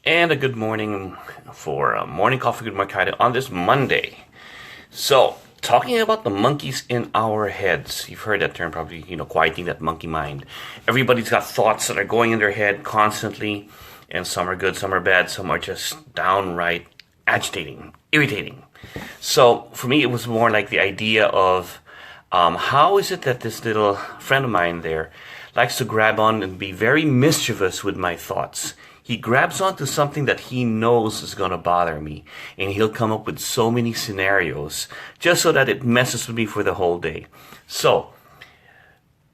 And a good morning for Morning Coffee with Marcaida on this Monday. So, talking about the monkeys in our heads. You've heard that term probably, quieting that monkey mind. Everybody's got thoughts that are going in their head constantly, and some are good, some are bad, some are just downright agitating, irritating. So, for me, it was more like the idea of how is it that this little friend of mine there likes to grab on and be very mischievous with my thoughts. He grabs onto something that he knows is going to bother me, and he'll come up with so many scenarios just so that it messes with me for the whole day. So,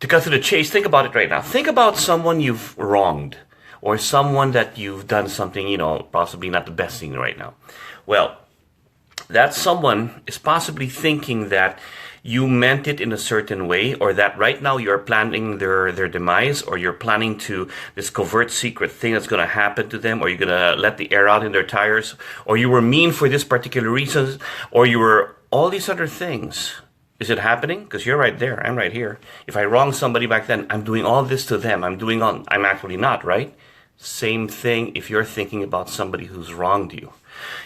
to cut to the chase, think about it right now. Think about someone you've wronged, or someone that you've done something, possibly not the best thing right now. Well, that someone is possibly thinking that you meant it in a certain way, or that right now you're planning their demise, or you're planning to this covert secret thing that's going to happen to them, or you're going to let the air out in their tires, or you were mean for this particular reason, or you were all these other things. Is it happening? Because you're right there, I'm right here. If I wronged somebody back then, I'm doing all this to them. I'm actually not, right? Same thing if you're thinking about somebody who's wronged you.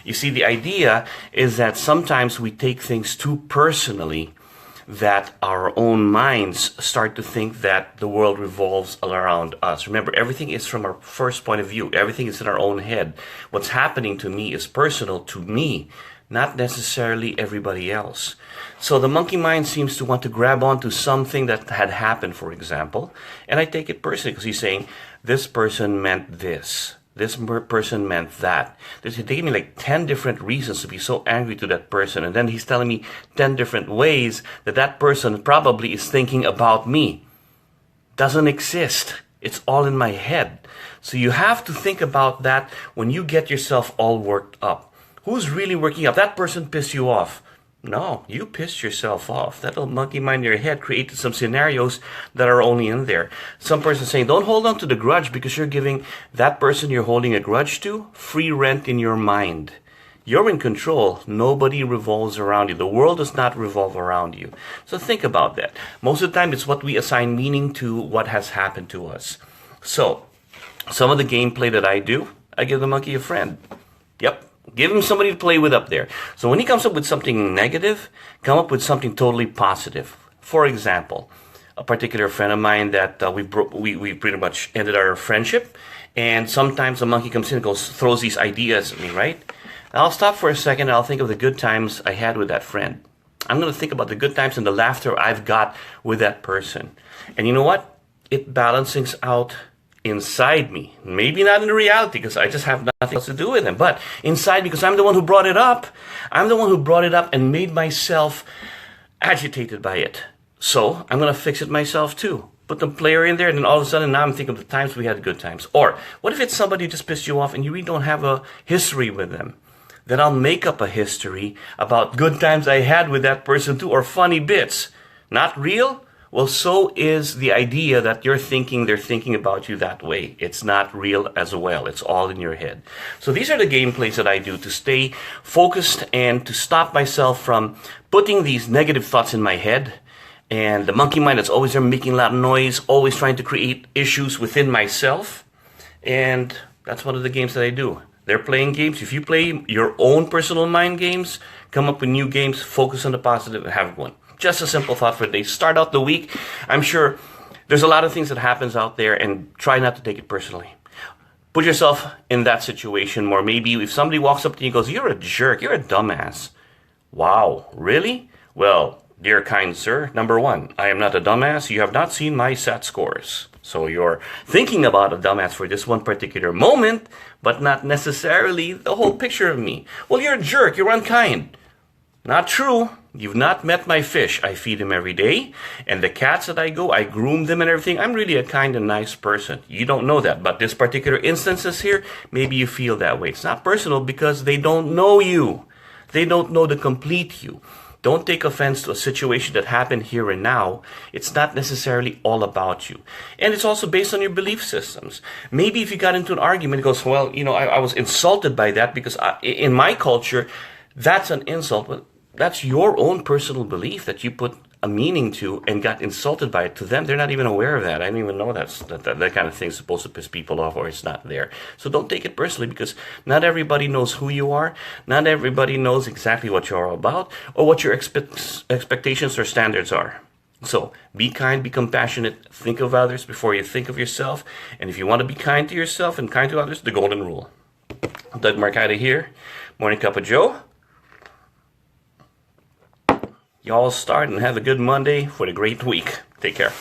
You see, the idea is that sometimes we take things too personally, that our own minds start to think that the world revolves around us. Remember, everything is from our first point of view. Everything is in our own head. What's happening to me is personal to me, not necessarily everybody else. So the monkey mind seems to want to grab onto something that had happened, for example, and I take it personally because he's saying, this person meant this. This person meant that. He gave me like 10 different reasons to be so angry to that person. And then he's telling me 10 different ways that that person probably is thinking about me. Doesn't exist. It's all in my head. So you have to think about that when you get yourself all worked up. Who's really working up? That person pissed you off. No, you pissed yourself off. That little monkey mind in your head created some scenarios that are only in there. Some person saying, don't hold on to the grudge because you're giving that person you're holding a grudge to free rent in your mind. You're in control. Nobody revolves around you. The world does not revolve around you. So think about that. Most of the time, it's what we assign meaning to what has happened to us. So, some of the gameplay that I do, I give the monkey a friend. Yep. Give him somebody to play with up there. So when he comes up with something negative, come up with something totally positive. For example, a particular friend of mine that we pretty much ended our friendship, and sometimes the monkey comes in and throws these ideas at me, right? I'll stop for a second and I'll think of the good times I had with that friend. I'm going to think about the good times and the laughter I've got with that person. And you know what? It balances out inside me. Maybe not in reality because I just have nothing else to do with him, but inside because I'm the one who brought it up. I'm the one who brought it up and made myself agitated by it. So I'm going to fix it myself too. Put the player in there, and then all of a sudden now I'm thinking of the times we had good times. Or what if it's somebody who just pissed you off and you really don't have a history with them? Then I'll make up a history about good times I had with that person too, or funny bits. Not real? Well, so is the idea that you're thinking they're thinking about you that way. It's not real as well. It's all in your head. So these are the gameplays that I do to stay focused and to stop myself from putting these negative thoughts in my head. And the monkey mind that's always there making a lot of noise, always trying to create issues within myself. And that's one of the games that I do. They're playing games. If you play your own personal mind games, come up with new games, focus on the positive, and have one. Just a simple thought for the day. Start out the week. I'm sure there's a lot of things that happens out there, and try not to take it personally. Put yourself in that situation where maybe if somebody walks up to you and goes, you're a jerk, you're a dumbass. Wow, really? Well, dear kind sir, number one, I am not a dumbass. You have not seen my SAT scores. So you're thinking about a dumbass for this one particular moment, but not necessarily the whole picture of me. Well, you're a jerk, you're unkind. Not true. You've not met my fish. I feed them every day. And the cats that I groom them and everything. I'm really a kind and nice person. You don't know that. But this particular instances here, maybe you feel that way. It's not personal because they don't know you. They don't know the complete you. Don't take offense to a situation that happened here and now. It's not necessarily all about you. And it's also based on your belief systems. Maybe if you got into an argument, it goes, well, I was insulted by that because in my culture, that's an insult. But that's your own personal belief that you put a meaning to and got insulted by it, to them, they're not even aware of that. I didn't even know that kind of thing is supposed to piss people off, or it's not there. So don't take it personally, because not everybody knows who you are. Not everybody knows exactly what you're all about, or what your expectations or standards are. So be kind, be compassionate, think of others before you think of yourself. And if you want to be kind to yourself and kind to others, the golden rule. Doug Marcaida here, Morning Cup of Joe. Y'all start and have a good Monday for the great week. Take care.